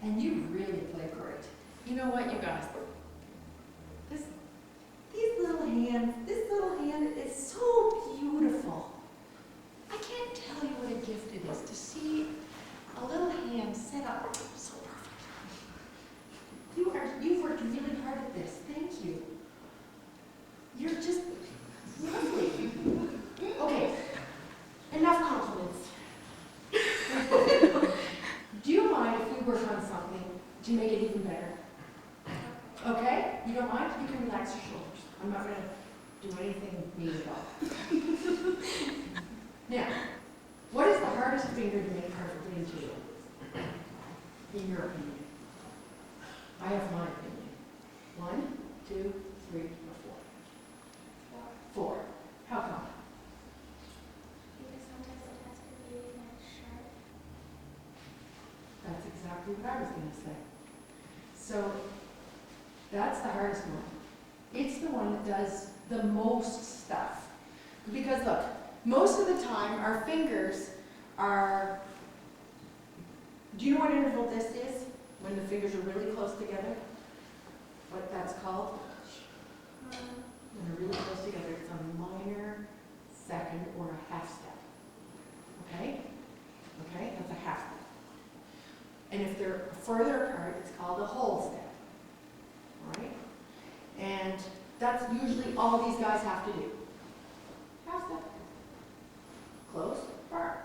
And you really play great. You know what, you guys? This little hand is so beautiful. I can't tell you what a gift it is to see a little hand set up so perfect. You've worked really hard at this. Thank you. You're just lovely. Okay, enough compliments. Do you mind if we work on something to make it even better? Okay? You don't mind? You can relax your shoulders. I'm not going to do anything mean at all. Now, what is the hardest finger to make perfectly in judo? In your opinion? I have my opinion. 1, 2, 3, or 4? 4. How come? Because sometimes it has to be sharp. That's exactly what I was going to say. So, that's the hardest one. It's the one that does the most stuff. Because look, most of the time our fingers are, do you know what interval this is? When the fingers are really close together? What that's called? When they're really close together, it's a minor, second, or a half step. Okay? Okay, that's a half step. And if they're further apart, it's called a whole step. All right? And that's usually all these guys have to do. Half step. Close, far.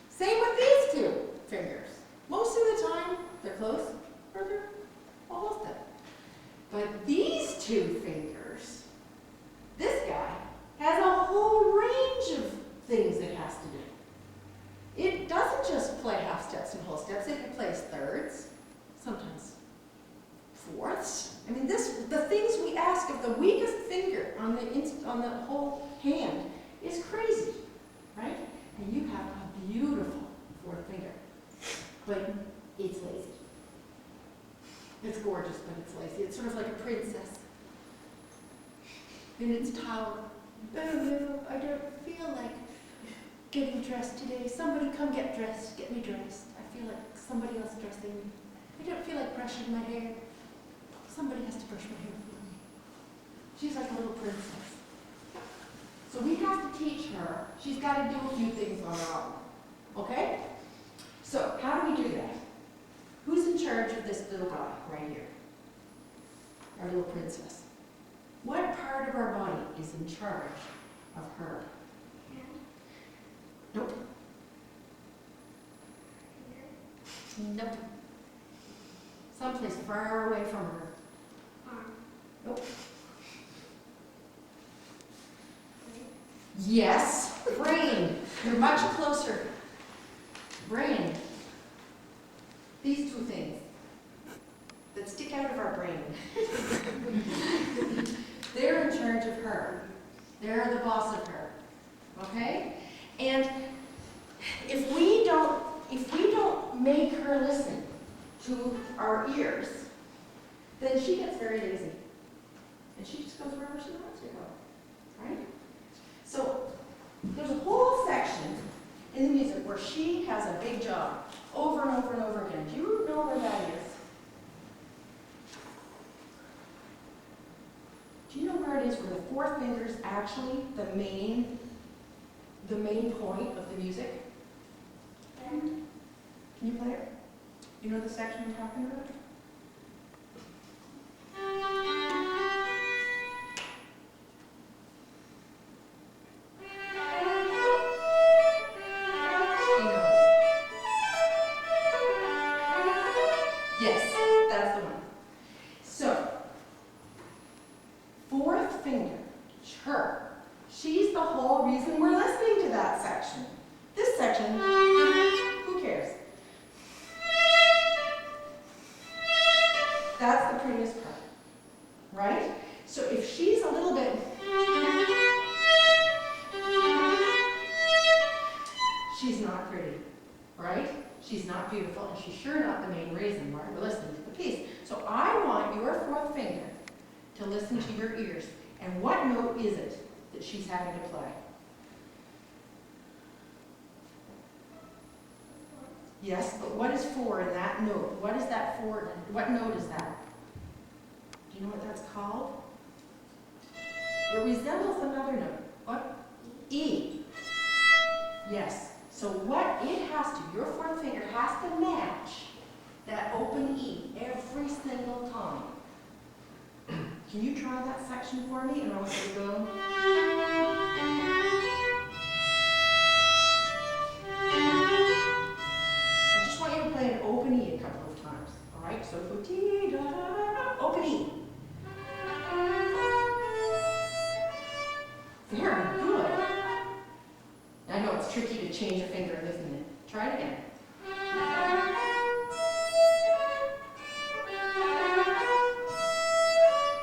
Same with these two fingers. Most of the time, they're close, further, almost step. But these two fingers, this guy, has a whole range of things it has to do. It doesn't just play half steps and whole steps, it plays thirds, sometimes fourths. I mean, the things we ask of the weakest finger on the whole hand is crazy, right? And you have a beautiful fourth finger, but it's lazy. It's gorgeous, but it's lazy. It's sort of like a princess in its tower. Oh, I don't feel like getting dressed today. Somebody come get dressed, get me dressed. I feel like somebody else dressing me. I don't feel like brushing my hair. Somebody has to brush my hair for me. She's like a little princess. So we have to teach her. She's got to do a few things on her own. Okay? So how do we do that? Who's in charge of this little guy right here? Our little princess. What part of our body is in charge of her? Hand. Nope. Finger. Nope. Someplace far away from her. Arm. Nope. Leg. Yes. Brain. You're much closer. Brain. These two things that stick out of our brain. They're in charge of her. They're the boss of her. Okay? And if we don't make her listen to our ears, then she gets very lazy. And she just goes wherever she wants to go. Right? So there's a whole section in the music where she has a big job over and over and over again. Do you know where that is? Do you know where it is where the fourth finger is actually the main point of the music? Bend. Can you play it? You know the section I'm talking about? She knows. Yes, that's the one. So, fourth finger, her. She's the whole reason we're listening to that section. This section, who cares? That's the prettiest part, right? So if she's a little bit, she's not pretty, right? She's not beautiful, and she's sure not the main reason why we're listening to the piece. So I want your fourth finger to listen to your ears. And what note is it that she's having to play? Yes, but what is 4 in that note? What is that 4? What note is that? Do you know what that's called? It resembles another note. What? E. Yes. So what it has to, your 4th finger has to match that open E every single time. Can you try that section for me? And I want you to go. I just want you to play an open E a couple of times. All right? So go T, da, da, da, da, open E. Very good. I know it's tricky to change a finger, isn't it? Try it again.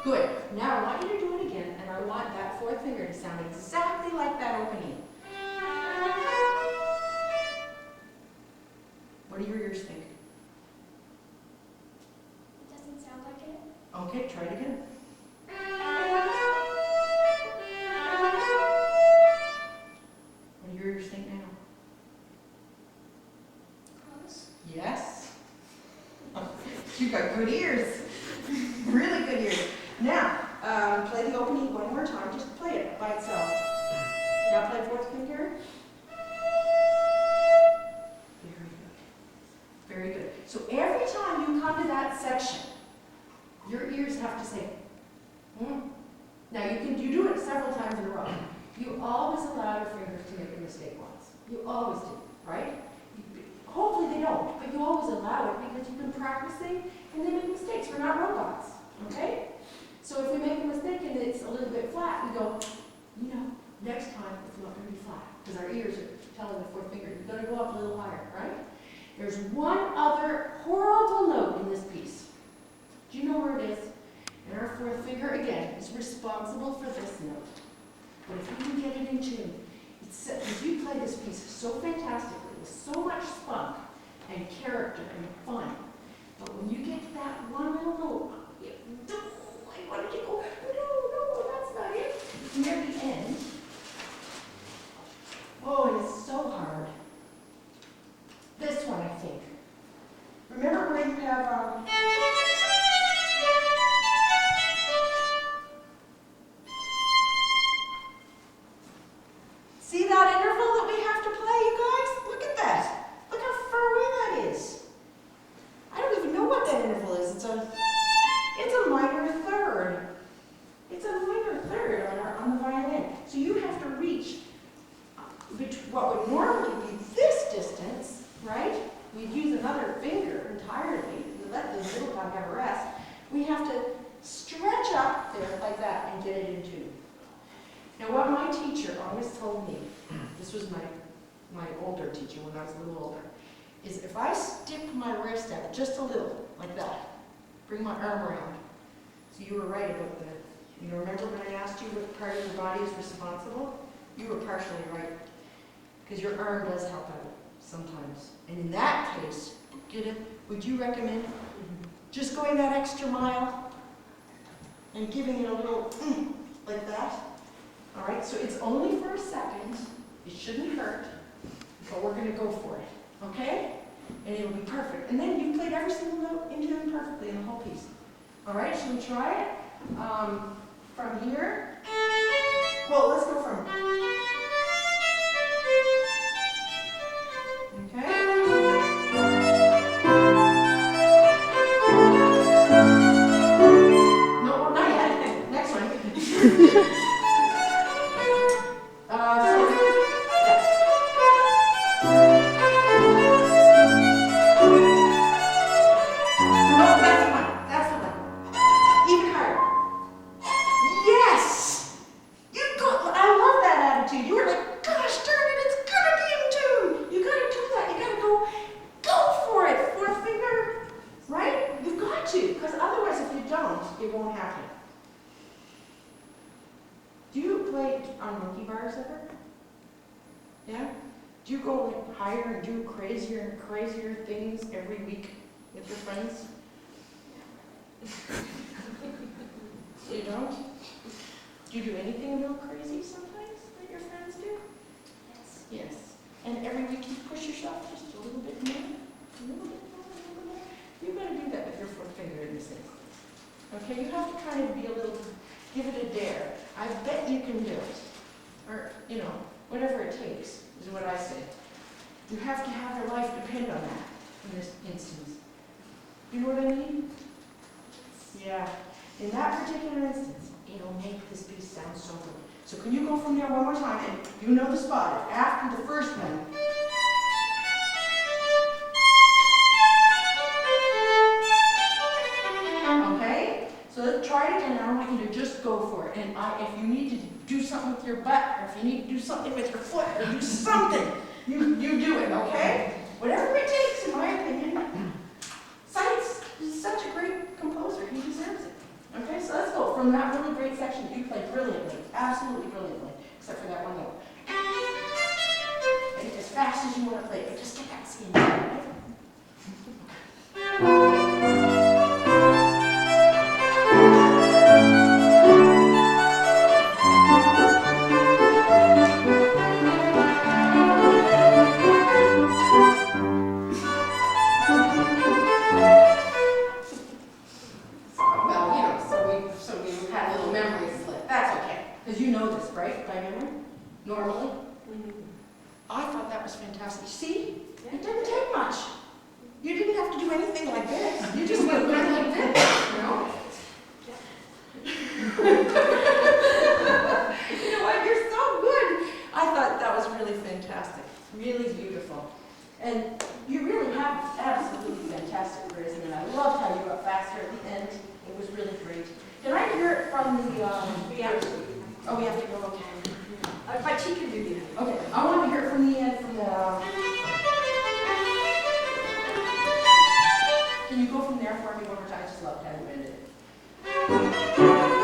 Good. Now I want you to do it again, and I want that 4th finger to sound exactly like that open E. What do your ears think? It doesn't sound like it. Okay, try it again. What do your ears think now? Close. Yes. You got good ears. Really good ears. Now, play the open E one more time. Just play it by itself. Now play 4th finger. Very good. Very good. So every time you come to that section, your ears have to say, hmm. Now you do it several times in a row. You always allow your fingers to make a mistake once. You always do, right? Hopefully they don't, but you always allow it because you've been practicing and they make mistakes. We're not robots, okay? So if we make a mistake and it's a little bit flat, we go, you know, next time it's not going to be flat because our ears are telling the 4th finger, you've got to go up a little higher, right? There's one other horrible note in this piece. Do you know where it is? And our 4th finger, again, is responsible for this note. But if we can get it in tune, because you play this piece so fantastically, with so much spunk and character and fun, but when you get to that one little note, why did you go? No, that's not it. Near the end. Oh, it is so hard. This one, I think. Remember where you have see that interval that we have to play, you guys? Look at that. Look how far away that is. I don't even know what that interval is. It's a minor 3rd. It's a minor 3rd on the violin. So you have to reach what would normally be this distance, right? We'd use another finger entirely. We let the middle tongue have a rest. We have to stretch up there like that and get it in tune. Now what my teacher always told me, this was my older teacher when I was a little older, is if I stick my wrist out just a little, like that, bring my arm around. So you were right about the, you remember when I asked you what part of your body is responsible? You were partially right. Because your arm does help out sometimes. And in that case, would you recommend just going that extra mile and giving it a little like that? All right, so it's only for a second. It shouldn't hurt, but we're going to go for it, okay? And it'll be perfect. And then you played every single note in tune perfectly in the whole piece. All right, should we try it? From here. Well, let's go from. Okay. No, not yet. Next one. It won't happen. Do you play on monkey bars ever? Yeah? Do you go like higher and do crazier and crazier things every week with your friends? You don't? Do you do anything real crazy sometimes that your friends do? Yes. Yes. And every week you push yourself just a little bit more? this instance. Okay, you have to kind of be a little, give it a dare. I bet you can do it. Or, you know, whatever it takes, is what I say. You have to have your life depend on that in this instance. You know what I mean? Yeah. In that particular instance, it'll make this piece sound so good. So can you go from there one more time? And you know the spot. After the first one. Okay? So let's try it again. I want you to just go for it. And if you need to do something with your butt, or if you need to do something with your foot, or do something, you do it, okay? Whatever it takes, in my opinion. Seitz is such a great composer. He deserves it. Okay, so let's go from that really great section that you played brilliantly, absolutely brilliantly, except for that one note. And as fast as you want to play it, but just get that skin. Okay? Well, you know, so we had a little memory slip. That's okay, because you know this, right, by memory? Normally? I thought that was fantastic. See? It didn't take much. You didn't have to do anything like this. You just went like this, you know? You know what? You're so good. I thought that was really fantastic. Really beautiful. And you really have absolutely fantastic phrasing, and I loved how you got faster at the end. It was really great. Can I hear it from the, oh, we have to go, okay. But she can do that. Okay, I want to hear it from the end, from the, can you go from there for me one more time? I just loved how you ended it.